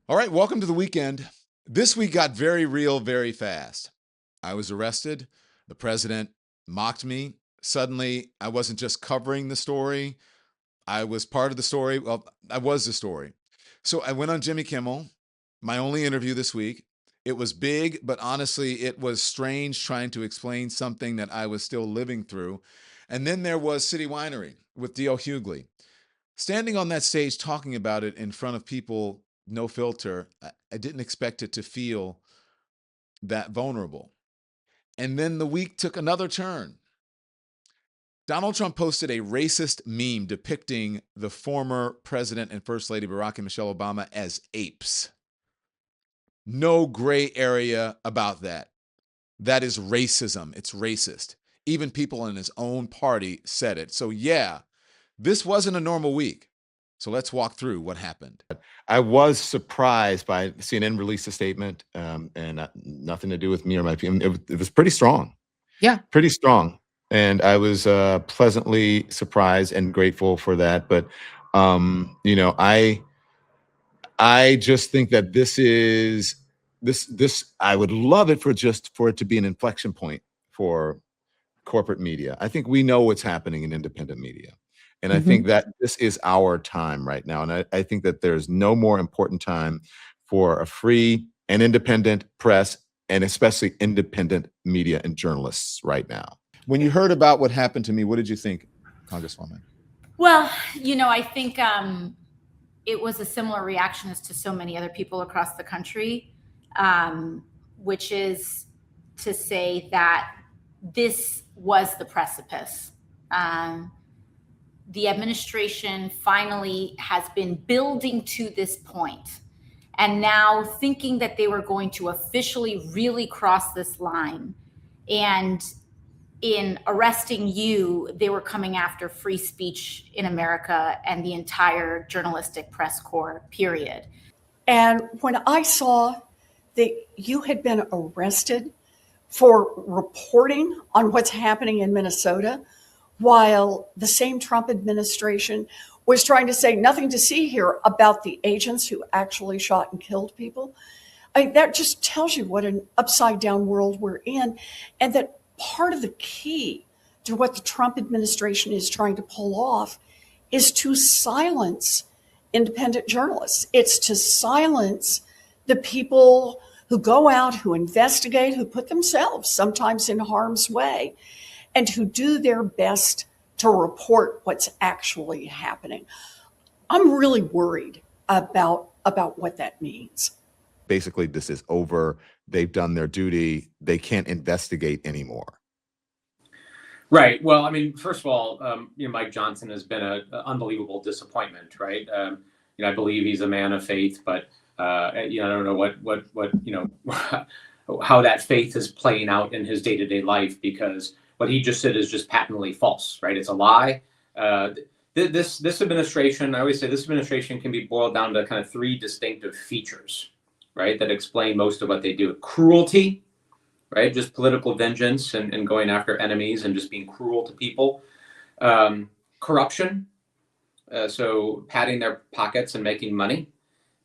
All right, welcome to the weekend. This week got very real very fast. I was arrested. The president mocked me. Suddenly, I wasn't just covering the story, I was part of the story. Well, I was the story. So I went on Jimmy Kimmel, my only interview this week. It was big, but honestly, it was strange trying to explain something that I was still living through. And then there was City Winery with D.L. Hughley. Standing on that stage talking about it in front of people, no filter, I didn't expect it to feel that vulnerable. And then the week took another turn. Donald Trump posted a racist meme depicting the former president and First Lady Barack and Michelle Obama as apes. No gray area about that. That is racism. It's racist. Even people in his own party said it. So, yeah, this wasn't a normal week. So let's walk through what happened. I was surprised by CNN released a statement, and nothing to do with me or my team. It was pretty strong. Yeah. Pretty strong. And I was pleasantly surprised and grateful for that. But, I just think that this I would love it for it to be an inflection point for corporate media. I think we know what's happening in independent media. And I think that this is our time right now. And I think that there's no more important time for a free and independent press, and especially independent media and journalists right now. When you heard about what happened to me, what did you think, Congresswoman? Well, I think it was a similar reaction as to so many other people across the country, which is to say that this was the precipice. The administration finally has been building to this point, and now thinking that they were going to officially really cross this line. And in arresting you, they were coming after free speech in America and the entire journalistic press corps, period. And when I saw that you had been arrested for reporting on what's happening in Minnesota, while the same Trump administration was trying to say nothing to see here about the agents who actually shot and killed people, that just tells you what an upside down world we're in, and that part of the key to what the Trump administration is trying to pull off is to silence independent journalists. It's to silence the people who go out, who investigate, who put themselves sometimes in harm's way, and who do their best to report what's actually happening. I'm really worried about what that means. Basically, this is over. They've done their duty. They can't investigate anymore. Right. Well, I mean, first of all, Mike Johnson has been an unbelievable disappointment, right? I believe he's a man of faith, but I don't know what how that faith is playing out in his day-to-day life, because what he just said is just patently false, right? It's a lie. This administration, I always say this administration can be boiled down to kind of three distinctive features, right, that explain most of what they do. Cruelty, right, just political vengeance and going after enemies and just being cruel to people. Corruption, so padding their pockets and making money.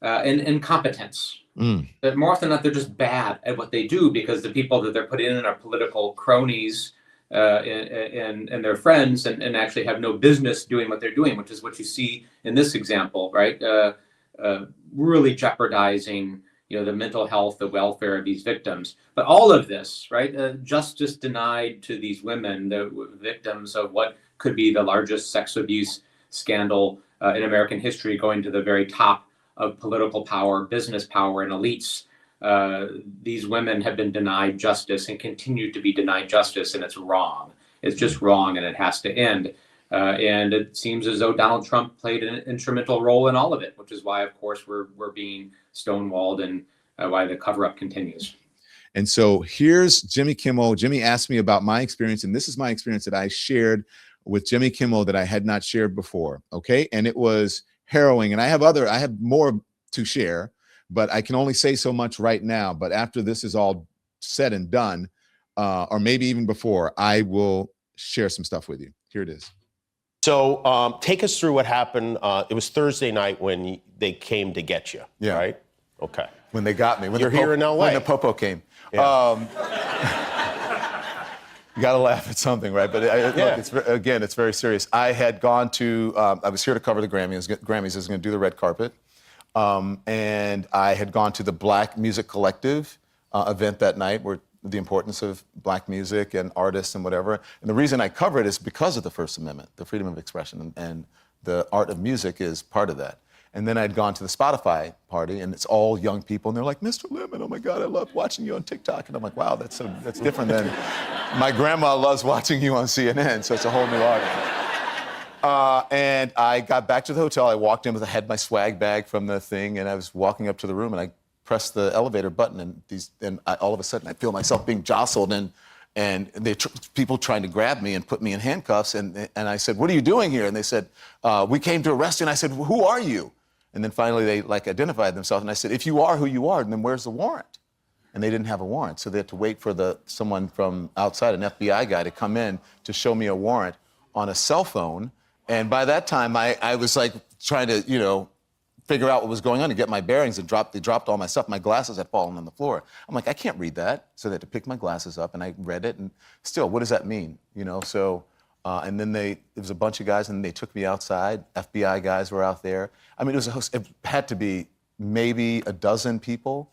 And incompetence. That more often than not, they're just bad at what they do, because the people that they're put in are political cronies and their friends, and actually have no business doing what they're doing, which is what you see in this example, right? Really jeopardizing, the mental health, the welfare of these victims. But all of this, right? Justice denied to these women, the victims of what could be the largest sex abuse scandal in American history, going to the very top of political power, business power, and elites. These women have been denied justice and continue to be denied justice, and it's wrong. It's just wrong, and it has to end. And it seems as though Donald Trump played an instrumental role in all of it, which is why, of course, we're being stonewalled, and why the cover-up continues. And so here's Jimmy Kimmel. Jimmy asked me about my experience, and this is my experience that I shared with Jimmy Kimmel that I had not shared before. Okay, and it was harrowing, and I have more to share, but I can only say so much right now. But after this is all said and done, or maybe even before, I will share some stuff with you. Here it is. So take us through what happened. It was Thursday night when they came to get you, Yeah. right? Okay. When they got me. When You're here in LA. When the popo came. Yeah. You got to laugh at something, right? But look, it's very serious. I had gone to, I was here to cover the Grammys. I was going to do the red carpet. And I had gone to the Black Music Collective event that night, where the importance of Black music and artists and whatever. And the reason I cover it is because of the First Amendment, the freedom of expression, and the art of music is part of that. And then I'd gone to the Spotify party, and it's all young people, and they're like, Mr. Lemon, oh my God, I love watching you on TikTok. And I'm like, wow, that's different than my grandma loves watching you on CNN, so it's a whole new audience. And I got back to the hotel. I walked in I had my swag bag from the thing, and I was walking up to the room, and I pressed the elevator button, and all of a sudden I feel myself being jostled, and people trying to grab me and put me in handcuffs, and I said, what are you doing here? And they said, we came to arrest you. And I said, who are you? And then finally they identified themselves, and I said, if you are who you are, then where's the warrant? And they didn't have a warrant, so they had to wait for someone from outside, an FBI guy, to come in to show me a warrant on a cell phone. And by that time, I was like trying to, figure out what was going on and get my bearings, and they dropped all my stuff. My glasses had fallen on the floor. I'm like, I can't read that. So they had to pick my glasses up, and I read it, and still, what does that mean? So, and then there was a bunch of guys, and they took me outside. FBI guys were out there. I mean, it had to be maybe a dozen people,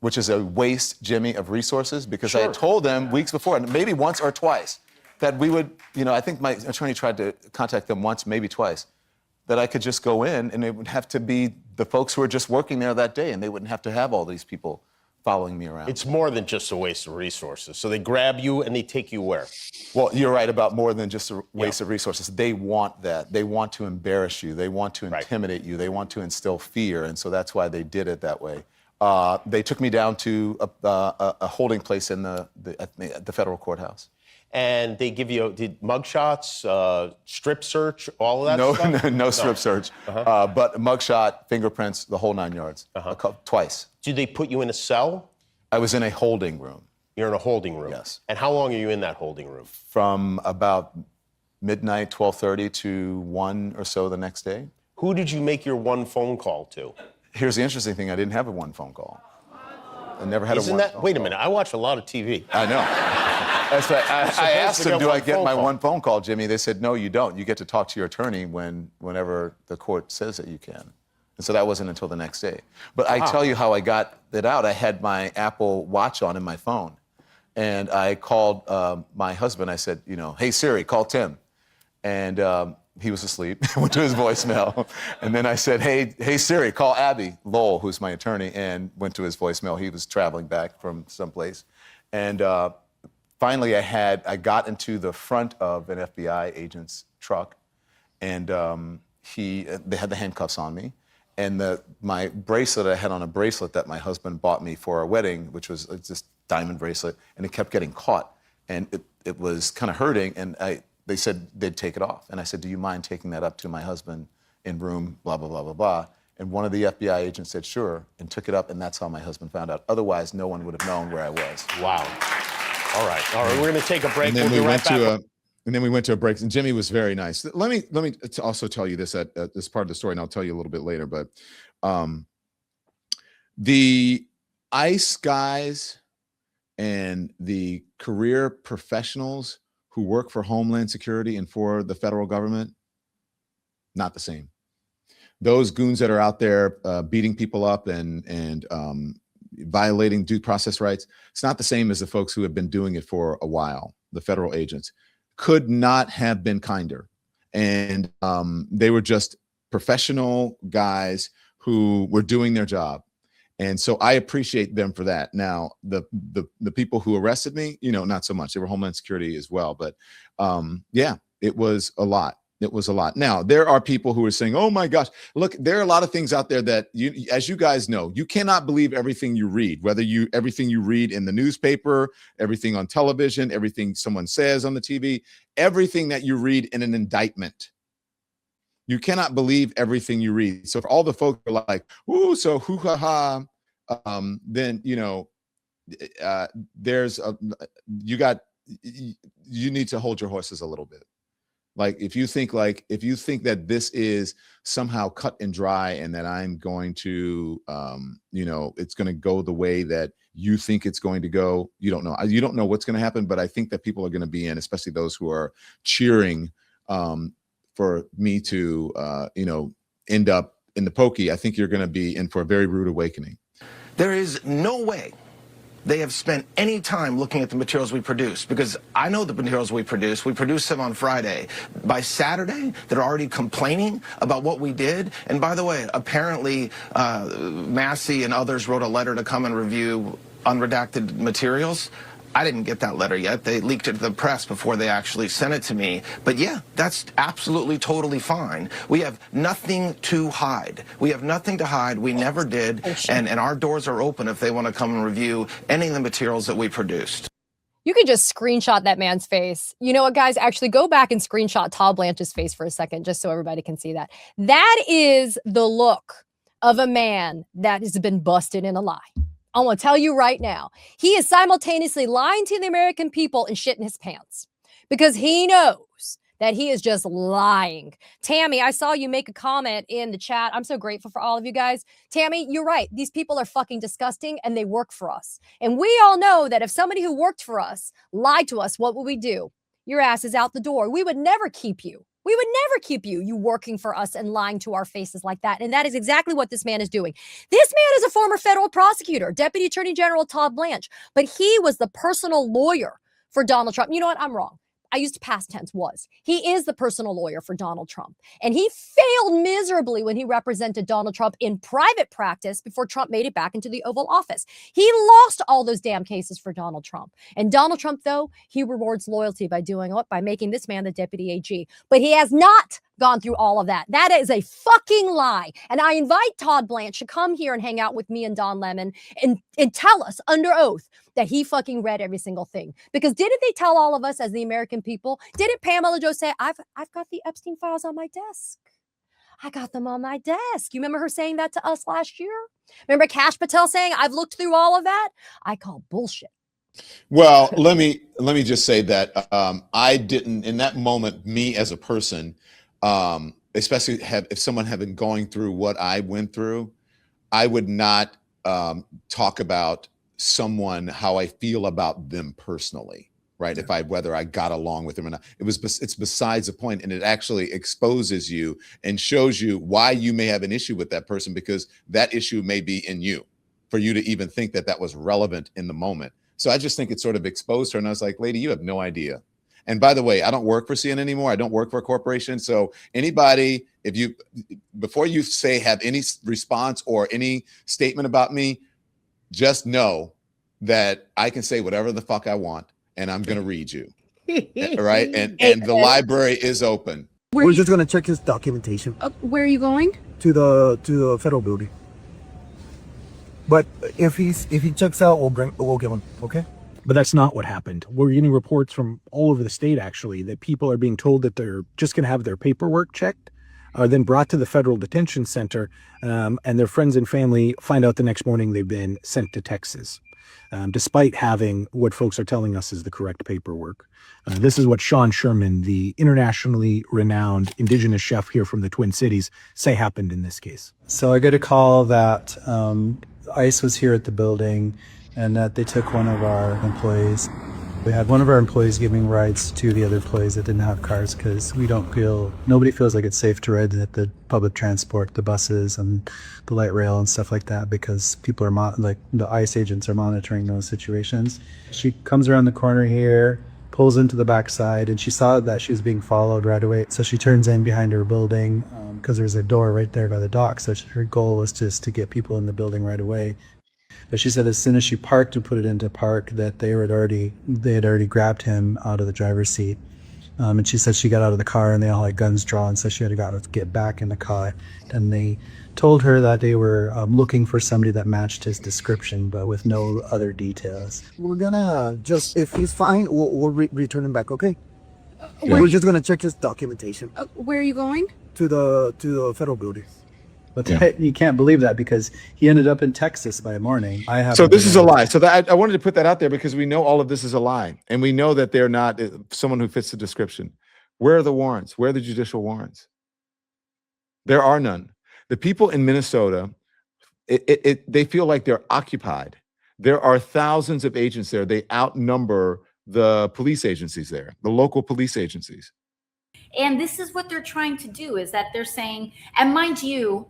which is a waste, Jimmy, of resources, because I had told them weeks before, and maybe once or twice, that we would, I think my attorney tried to contact them once, maybe twice, that I could just go in, and it would have to be the folks who were just working there that day, and they wouldn't have to have all these people following me around. It's more than just a waste of resources. So they grab you and they take you where? Well, you're right about more than just a waste of resources. They want that. They want to embarrass you. They want to intimidate you. They want to instill fear, and so that's why they did it that way. They took me down to a holding place in at the federal courthouse. And they give you mugshots, strip search, all of that stuff? No strip search, but mugshot, fingerprints, the whole 9 yards, twice. Do they put you in a cell? I was in a holding room. You're in a holding room? Yes. And how long are you in that holding room? From about midnight, 12:30 to 1 or so the next day. Who did you make your one phone call to? Here's the interesting thing, I didn't have a one phone call. I never had a one phone call. Wait a minute, I watch a lot of TV. I know. That's right. I asked them, do I get my one phone call, Jimmy? They said, no, you don't. You get to talk to your attorney whenever the court says that you can. And so that wasn't until the next day. But I tell you how I got it out. I had my Apple Watch on in my phone. And I called my husband. I said, hey, Siri, call Tim. And he was asleep. Went to his voicemail. And then I said, hey, Siri, call Abby Lowell, who's my attorney, and went to his voicemail. He was traveling back from someplace. And finally, I got into the front of an FBI agent's truck, and they had the handcuffs on me, and my bracelet, I had on a bracelet that my husband bought me for our wedding, which was this diamond bracelet, and it kept getting caught, and it was kind of hurting, and they said they'd take it off, and I said, do you mind taking that up to my husband in room blah, blah, blah, blah, blah, and one of the FBI agents said, sure, and took it up, and that's how my husband found out. Otherwise, no one would have known where I was. Wow. All right, we're going to take a break. And then we went to a break, and Jimmy was very nice. Let me also tell you this at this part of the story, and I'll tell you a little bit later. But the ICE guys and the career professionals who work for Homeland Security and for the federal government, not the same. Those goons that are out there beating people up and violating due process rights, it's not the same as the folks who have been doing it for a while. The federal agents could not have been kinder. And they were just professional guys who were doing their job. And so I appreciate them for that. Now, the people who arrested me, not so much. They were Homeland Security as well. But yeah, it was a lot. It was a lot. Now, there are people who are saying, oh my gosh, look, there are a lot of things out there that as you guys know, you cannot believe everything you read, everything you read in the newspaper, everything on television, everything someone says on the TV, everything that you read in an indictment. You cannot believe everything you read. So for all the folks who are like, ooh, so hoo-ha-ha, then, you need to hold your horses a little bit. if you think that this is somehow cut and dry and that I'm going to, it's going to go the way that you think it's going to go, you don't know. You don't know what's going to happen, but I think that people are going to be in, especially those who are cheering for me to, end up in the pokey. I think you're going to be in for a very rude awakening. There is no way they have spent any time looking at the materials we produce, because I know the materials we produce them on Friday. By Saturday, they're already complaining about what we did. And by the way, apparently Massey and others wrote a letter to come and review unredacted materials. I didn't get that letter yet. They leaked it to the press before they actually sent it to me. But yeah, that's absolutely, totally fine. We have nothing to hide. We have nothing to hide. We never did. And our doors are open if they want to come and review any of the materials that we produced. You could just screenshot that man's face. You know what, guys? Actually, go back and screenshot Todd Blanche's face for a second, just so everybody can see that. That is the look of a man that has been busted in a lie. I want to tell you right now, he is simultaneously lying to the American people and shitting his pants because he knows that he is just lying. Tammy, I saw you make a comment in the chat. I'm so grateful for all of you guys. Tammy, you're right. These people are fucking disgusting and they work for us. And we all know that if somebody who worked for us lied to us, what would we do? Your ass is out the door. We would never keep you. We would never keep you working for us and lying to our faces like that. And that is exactly what this man is doing. This man is a former federal prosecutor, Deputy Attorney General Todd Blanche, but he was the personal lawyer for Donald Trump. You know what? I'm wrong. I used past tense was. He is the personal lawyer for Donald Trump. And he failed miserably when he represented Donald Trump in private practice before Trump made it back into the Oval Office. He lost all those damn cases for Donald Trump. And Donald Trump, though, he rewards loyalty by doing what? By making this man the deputy AG. But he has not gone through all of that. That is a fucking lie. And I invite Todd Blanche to come here and hang out with me and Don Lemon and tell us under oath that he fucking read every single thing. Because didn't they tell all of us as the American people? Didn't Pamela Joe say, I've got the Epstein files on my desk? I got them on my desk. You remember her saying that to us last year? Remember Kash Patel saying, I've looked through all of that? I call bullshit. Well, let me just say that I didn't, in that moment, me as a person, especially if someone had been going through what I went through, I would not talk about someone how I feel about them personally, right? Whether I got along with them or not. It's besides the point, and it actually exposes you and shows you why you may have an issue with that person, because that issue may be in you for you to even think that was relevant in the moment. So I just think it sort of exposed her, and I was like, lady, you have no idea. And by the way, I don't work for CNN anymore. I don't work for a corporation. So anybody, before you have any response or any statement about me, just know that I can say whatever the fuck I want, and I'm going to read you. Right? And the library is open. We're just going to check his documentation. Where are you going? To the federal building. But if he checks out, we'll give him, okay? But that's not what happened. We're getting reports from all over the state, actually, that people are being told that they're just going to have their paperwork checked, then brought to the federal detention center, and their friends and family find out the next morning they've been sent to Texas, despite having what folks are telling us is the correct paperwork. This is what Sean Sherman, the internationally renowned indigenous chef here from the Twin Cities, say happened in this case. So I got a call that ICE was here at the building and that they took one of our employees. We had one of our employees giving rides to the other employees that didn't have cars because nobody feels like it's safe to ride at the public transport, the buses and the light rail and stuff like that, because people are the ICE agents are monitoring those situations. She comes around the corner here, pulls into the backside, and she saw that she was being followed right away. So she turns in behind her building because there's a door right there by the dock. So her goal was just to get people in the building right away. But she said as soon as she parked and put it into park, that they had already grabbed him out of the driver's seat. And she said she got out of the car and they all had guns drawn, so she had to get back in the car. And they told her that they were looking for somebody that matched his description, but with no other details. We're gonna if he's fine, we'll return him back, okay? We're just gonna check his documentation. Where are you going? To the federal building. But you can't believe that because he ended up in Texas by morning. So this is a lie. So I wanted to put that out there because we know all of this is a lie, and we know that they're not someone who fits the description. Where are the warrants? Where are the judicial warrants? There are none. The people in Minnesota, they feel like they're occupied. There are thousands of agents there. They outnumber the police agencies there, the local police agencies. And this is what they're trying to do, is that they're saying, and mind you,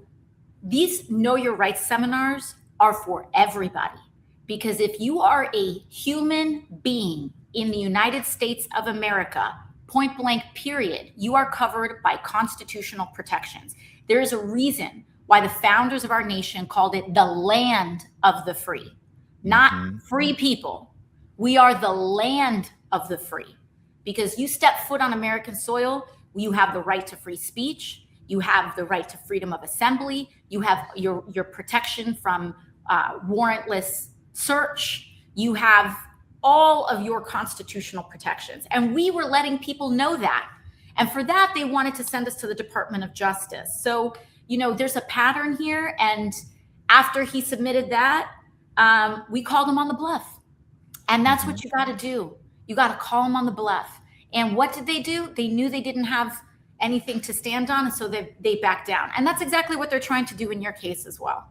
these Know Your Rights seminars are for everybody. Because if you are a human being in the United States of America, point blank, period, you are covered by constitutional protections. There is a reason why the founders of our nation called it the land of the free, not free people. We are the land of the free. Because you step foot on American soil, you have the right to free speech, you have the right to freedom of assembly, you have your protection from warrantless search, you have all of your constitutional protections. And we were letting people know that. And for that, they wanted to send us to the Department of Justice. So, you know, there's a pattern here. And after he submitted that, we called him on the bluff. And that's what you got to do. You got to call them on the bluff. And what did they do? They knew they didn't have anything to stand on, and so they backed down. And that's exactly what they're trying to do in your case as well.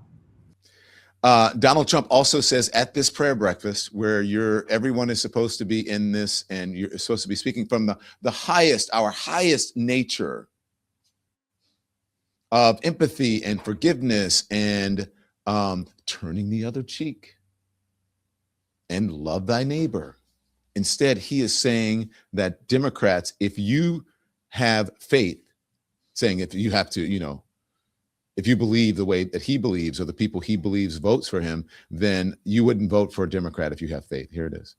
Donald Trump also says at this prayer breakfast, where everyone is supposed to be in this, and you're supposed to be speaking from the highest, our highest nature of empathy and forgiveness and turning the other cheek and love thy neighbor. Instead, he is saying that Democrats, if you have faith, saying if you have to, you know, if you believe the way that he believes, or the people he believes votes for him, then you wouldn't vote for a Democrat if you have faith. Here it is.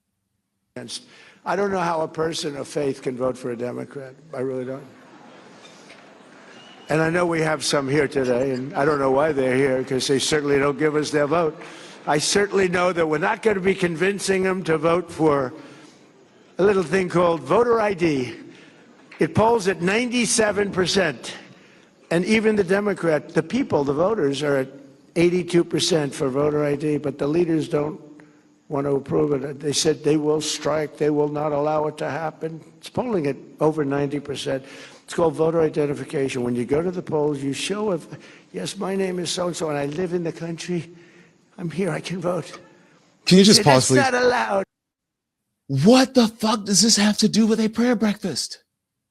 I don't know how a person of faith can vote for a Democrat. I really don't. And I know we have some here today, and I don't know why they're here, because they certainly don't give us their vote. I certainly know that we're not going to be convincing them to vote for a little thing called voter ID. It polls at 97%. And even the Democrat, the people, the voters, are at 82% for voter ID, but the leaders don't want to approve it. They said they will strike. They will not allow it to happen. It's polling at over 90%. It's called voter identification. When you go to the polls, you show, yes, my name is so-and-so, and I live in the country. I'm here. I can vote. Can you just pause, please? That's not allowed. What the fuck does this have to do with a prayer breakfast?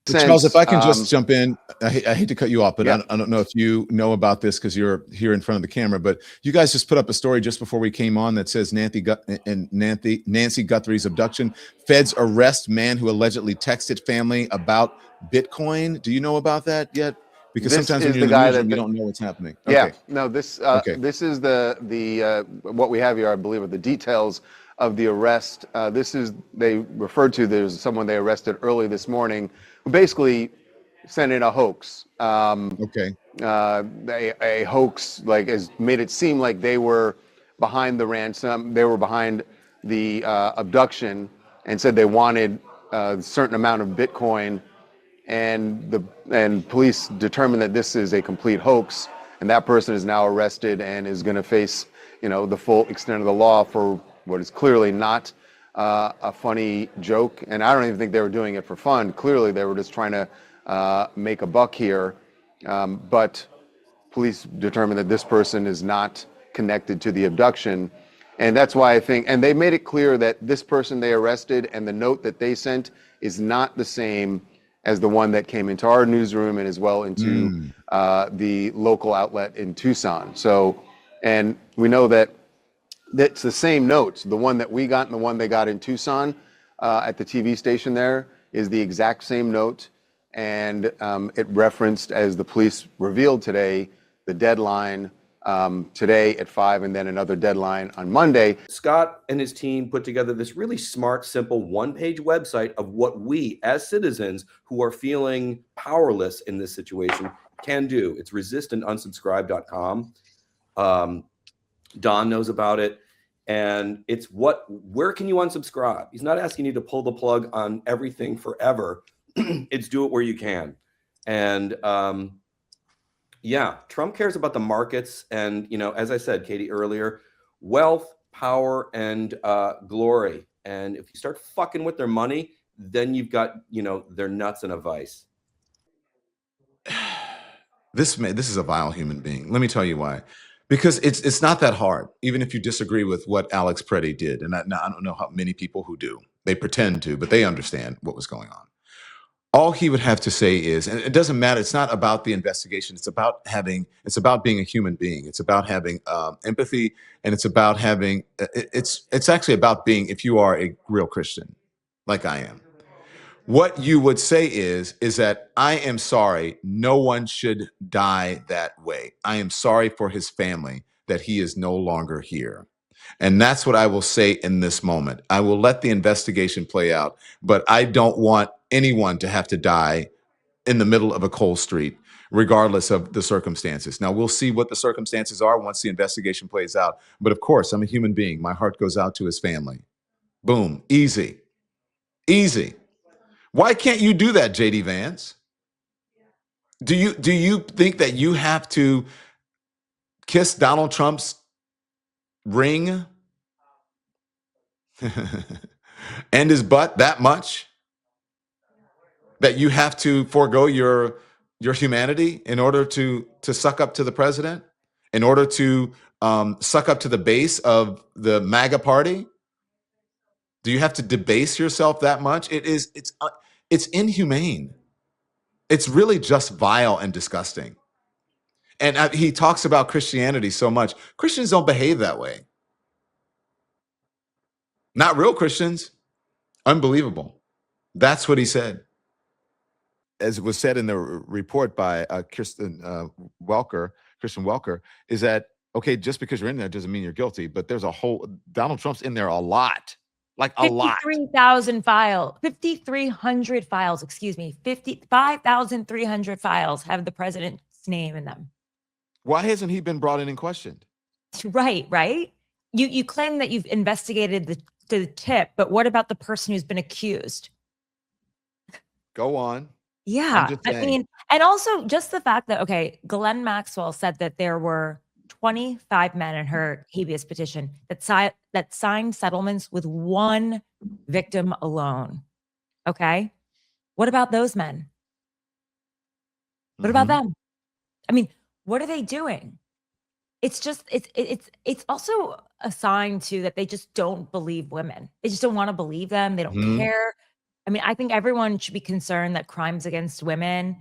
Charles, if I can just jump in, I hate to cut you off, but yeah. I don't know if you know about this because you're here in front of the camera, but you guys just put up a story just before we came on that says Nancy Guthrie's abduction. Feds arrest man who allegedly texted family about Bitcoin. Do you know about that yet? Because sometimes when you're in the news, we don't know what's happening. Yeah, okay. No, this is the what we have here, I believe, are the details of the arrest. They referred to, there's someone they arrested early this morning who basically sent in a hoax. A hoax, like, has made it seem like they were behind the ransom, they were behind the abduction, and said they wanted a certain amount of Bitcoin, and police determined that this is a complete hoax, and that person is now arrested and is going to face, you know, the full extent of the law for what is clearly not a funny joke. And I don't even think they were doing it for fun. Clearly, they were just trying to make a buck here. But police determined that this person is not connected to the abduction. And that's why I think, and they made it clear that this person they arrested and the note that they sent is not the same as the one that came into our newsroom and as well into the local outlet in Tucson. So, and we know that that's the same notes. The one that we got and the one they got in Tucson at the TV station there is the exact same note. And it referenced, as the police revealed today, the deadline today at 5 and then another deadline on Monday. Scott and his team put together this really smart, simple one-page website of what we as citizens who are feeling powerless in this situation can do. It's resistandUnsubscribe.com. Don knows about it. And it's where can you unsubscribe? He's not asking you to pull the plug on everything forever. It's do it where you can. And yeah, Trump cares about the markets. And, you know, as I said, Katie, earlier, wealth, power, and glory. And if you start fucking with their money, then you've got, you know, their nuts in a vice. This is a vile human being. Let me tell you why. Because it's not that hard, even if you disagree with what Alex Preddy did. And I don't know how many people who do. They pretend to, but they understand what was going on. All he would have to say is, and it doesn't matter. It's not about the investigation. It's about being a human being. It's about having empathy, and it's about having. It's actually about being, if you are a real Christian, like I am. What you would say is that I am sorry. No one should die that way. I am sorry for his family that he is no longer here. And that's what I will say in this moment. I will let the investigation play out, but I don't want anyone to have to die in the middle of a cold street, regardless of the circumstances. Now, we'll see what the circumstances are once the investigation plays out. But of course, I'm a human being. My heart goes out to his family. Boom. Easy. Easy. Why can't you do that, JD Vance? Do you think that you have to kiss Donald Trump's ring and his butt that much that you have to forego your humanity in order to suck up to the president, in order to suck up to the base of the MAGA party? Do you have to debase yourself that much? It's inhumane. It's really just vile and disgusting. And he talks about Christianity so much. Christians don't behave that way. Not real Christians. Unbelievable. That's what he said. As it was said in the report by Christian Welker, is that, okay, just because you're in there doesn't mean you're guilty, but there's Donald Trump's in there a lot. Like a lot. 53,000 files, 5,300 files, 5,300 files have the president's name in them. Why hasn't he been brought in and questioned? Right. You claim that you've investigated the tip, but what about the person who's been accused? Go on. Yeah. I mean, and also just the fact that, okay, Ghislaine Maxwell said that there were 25 men in her habeas petition that signed settlements with one victim alone. Okay. What about those men? What about them? I mean, what are they doing? It's just, it's also a sign too that they just don't believe women. They just don't want to believe them. They don't care. I mean, I think everyone should be concerned that crimes against women,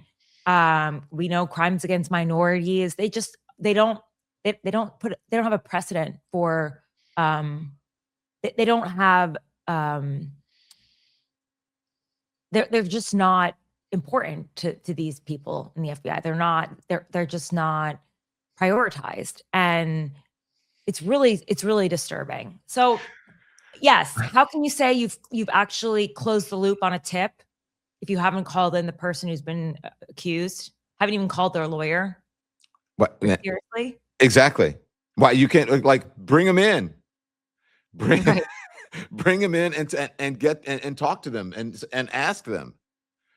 we know crimes against minorities, they don't have a precedent for, they don't have, they're just not important to these people in the FBI. They're just not prioritized. And it's really disturbing. So yes, how can you say you've actually closed the loop on a tip if you haven't called in the person who's been accused, haven't even called their lawyer? What? Seriously? Exactly. Why you can't bring them in, bring them in and talk to them and ask them.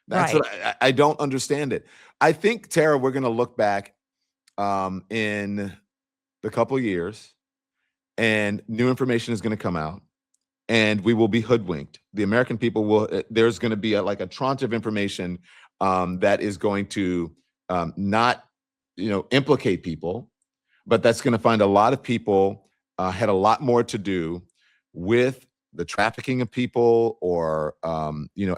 That's what I don't understand it. I think, Tara, we're going to look back in a couple of years, and new information is going to come out, and we will be hoodwinked. The American people will. There's going to be a tranche of information that is going to not, implicate people, but that's going to find a lot of people had a lot more to do with the trafficking of people, or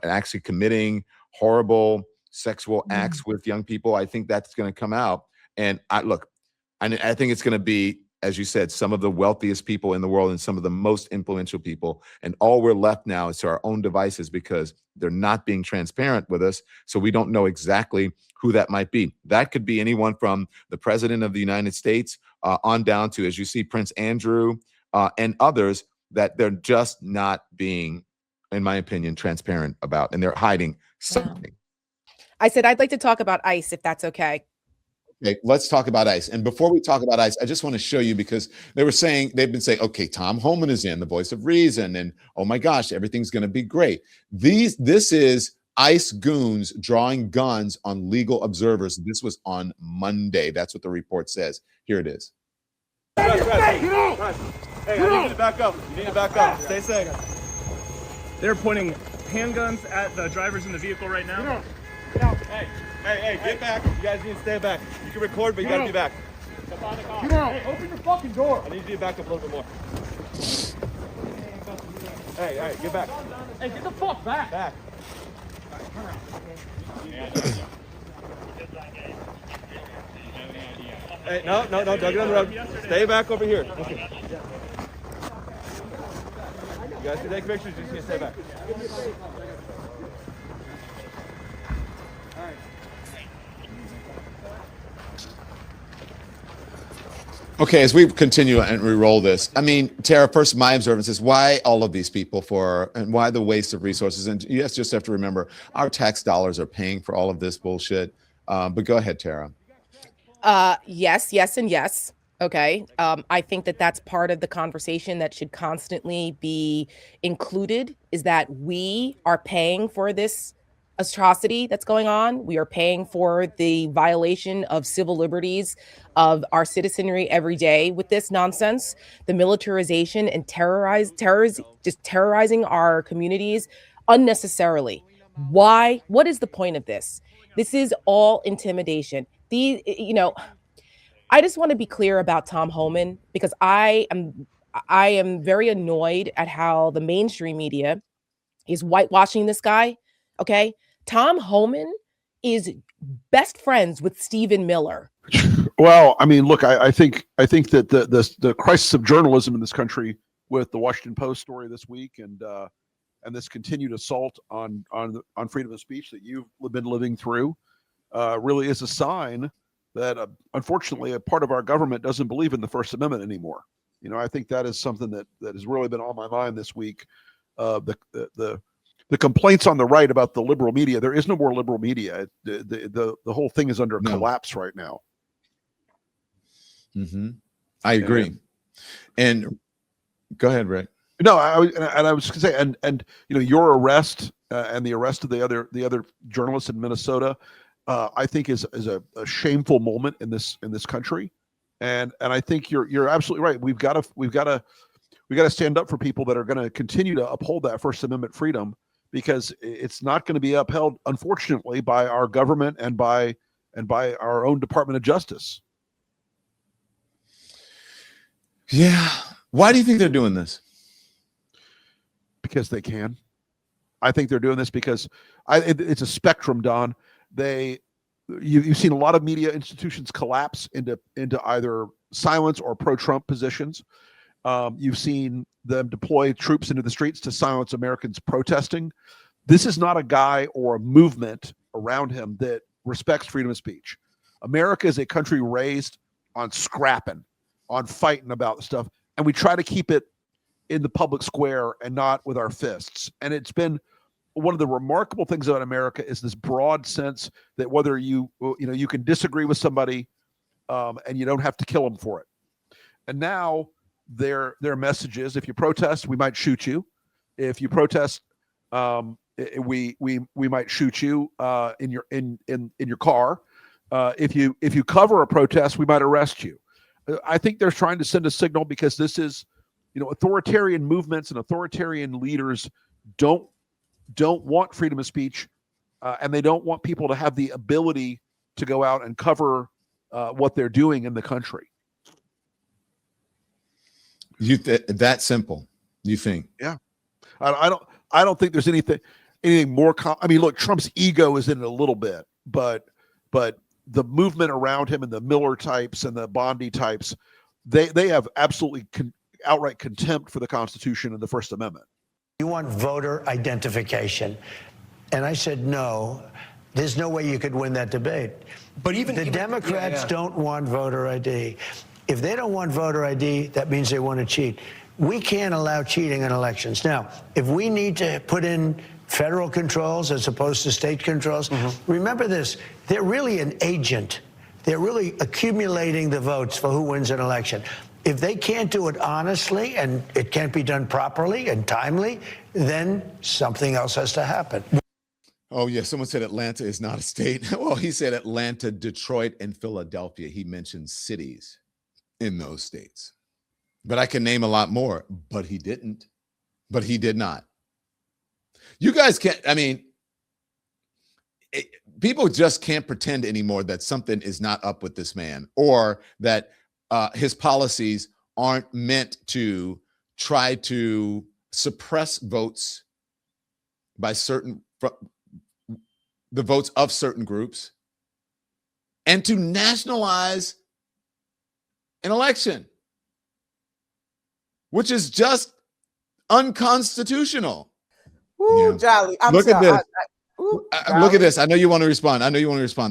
actually committing horrible sexual acts with young people. I think that's going to come out, and I think it's going to be, as you said, some of the wealthiest people in the world and some of the most influential people. And all we're left now is to our own devices, because they're not being transparent with us. So we don't know exactly who that might be. That could be anyone from the president of the United States on down to, as you see, Prince Andrew and others that they're just not being, in my opinion, transparent about. And they're hiding something. I said, I'd like to talk about ICE, if that's okay. Okay, let's talk about ICE. And before we talk about ICE, I just want to show you, because they've been saying, okay, Tom Homan is in, the voice of reason, and oh my gosh, everything's going to be great. This is ICE goons drawing guns on legal observers. This was on Monday. That's what the report says. Here it is. Hey, you need to back up. Stay safe. They're pointing handguns at the drivers in the vehicle right now. Get out. Hey. Hey, get back. You guys need to stay back. You can record, but you gotta be back. Hey, open the fucking door. I need you to back up a little bit more. Hey, get back. Hey, get the fuck back. Back. Hey, no, don't get on the road. Stay back over here. Okay. You guys can take pictures, you just need to stay back. Okay, as we continue and re-roll this, I mean, Tara, first my observance is why all of these people and why the waste of resources? And you just have to remember, our tax dollars are paying for all of this bullshit. But go ahead, Tara. Yes, and yes. Okay. I think that that's part of the conversation that should constantly be included, is that we are paying for this atrocity that's going on. We are paying for the violation of civil liberties of our citizenry every day with this nonsense, the militarization and just terrorizing our communities unnecessarily. Why? What is the point of this? This is all intimidation. I just want to be clear about Tom Homan, because I am very annoyed at how the mainstream media is whitewashing this guy. Okay. Tom Homan is best friends with Stephen Miller. Well, I mean, look, I think that the crisis of journalism in this country, with the Washington Post story this week and this continued assault on freedom of speech that you've been living through, really is a sign that unfortunately a part of our government doesn't believe in the First Amendment anymore. You know, I think that is something that has really been on my mind this week. The complaints on the right about the liberal media, there is no more liberal media. The whole thing is under collapse right now. Mm-hmm. I agree. And go ahead, Rick. No, I was going to say, and you know, your arrest and the arrest of the other journalists in Minnesota, I think is a shameful moment in this country, and I think you're absolutely right. We've got to stand up for people that are going to continue to uphold that First Amendment freedom, because it's not going to be upheld, unfortunately, by our government and by our own Department of Justice. Yeah. Why do you think they're doing this? Because they can. I think they're doing this because it's a spectrum, Don. You've seen a lot of media institutions collapse into either silence or pro-Trump positions. You've seen them deploy troops into the streets to silence Americans protesting. This is not a guy or a movement around him that respects freedom of speech. America is a country raised on scrapping, on fighting about stuff, and we try to keep it in the public square and not with our fists. And it's been one of the remarkable things about America is this broad sense that whether you can disagree with somebody and you don't have to kill them for it. And now their message is, if you protest, we might shoot you. If you protest, we might shoot you in your car. If you cover a protest, we might arrest you. I think they're trying to send a signal, because this is, authoritarian movements and authoritarian leaders don't want freedom of speech, and they don't want people to have the ability to go out and cover what they're doing in the country. That simple, you think? Yeah, I don't think there's anything more. I mean, look, Trump's ego is in it a little bit, but the movement around him and the Miller types and the Bondi types, they have absolutely outright contempt for the Constitution and the First Amendment. You want voter identification. And I said, no, there's no way you could win that debate. But even the Democrats don't want voter ID. If they don't want voter ID, that means they want to cheat. We can't allow cheating in elections. Now, if we need to put in federal controls as opposed to state controls, remember this, they're really an agent. They're really accumulating the votes for who wins an election. If they can't do it honestly and it can't be done properly and timely, then something else has to happen. Oh, yeah. Someone said Atlanta is not a state. Well, he said Atlanta, Detroit, and Philadelphia. He mentioned cities in those states. But I can name a lot more. But he didn't. But he did not. You guys can't. I mean, people just can't pretend anymore that something is not up with this man, or that his policies aren't meant to try to suppress votes by the votes of certain groups, and to nationalize an election, which is just unconstitutional. Ooh, Jolly. I'm Look sorry. at this. Ooh, Look at this. I know you want to respond.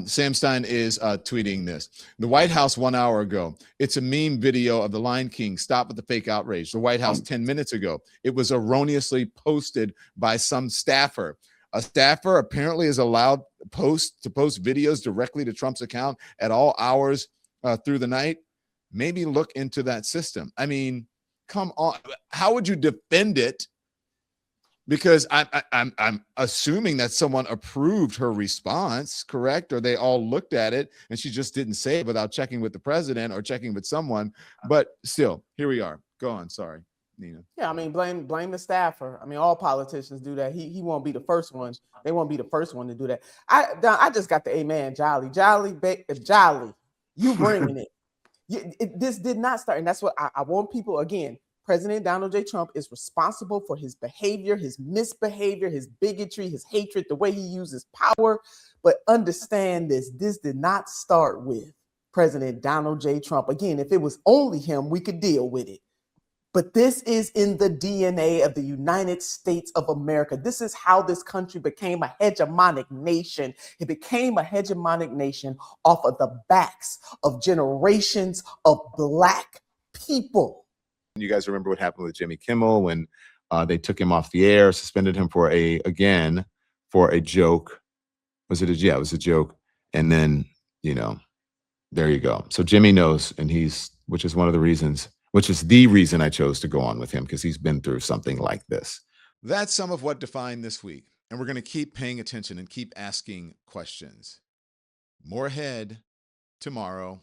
Sam Stein is tweeting this. The White House 1 hour ago. It's a meme video of the Lion King. Stop with the fake outrage. The White House 10 minutes ago. It was erroneously posted by some staffer. A staffer apparently is allowed to post videos directly to Trump's account at all hours through the night. Maybe look into that system. I mean, come on. How would you defend it? Because I'm assuming that someone approved her response, correct? Or they all looked at it and she just didn't say it without checking with the president or checking with someone. But still, here we are. Go on. Sorry, Nina. Yeah, I mean, blame the staffer. I mean, all politicians do that. He won't be the first one. They won't be the first one to do that. I just got the amen, Jolly, you bringing it. This did not start, and that's what I want people again. President Donald J. Trump is responsible for his behavior, his misbehavior, his bigotry, his hatred, the way he uses power. But understand this did not start with President Donald J. Trump. Again, if it was only him, we could deal with it. But this is in the DNA of the United States of America. This is how this country became a hegemonic nation. It became a hegemonic nation off of the backs of generations of Black people. You guys remember what happened with Jimmy Kimmel when they took him off the air, suspended him for a joke. Was it it was a joke. And then, there you go. So Jimmy knows, and which is the reason I chose to go on with him, because he's been through something like this. That's some of what defined this week. And we're going to keep paying attention and keep asking questions. More ahead tomorrow.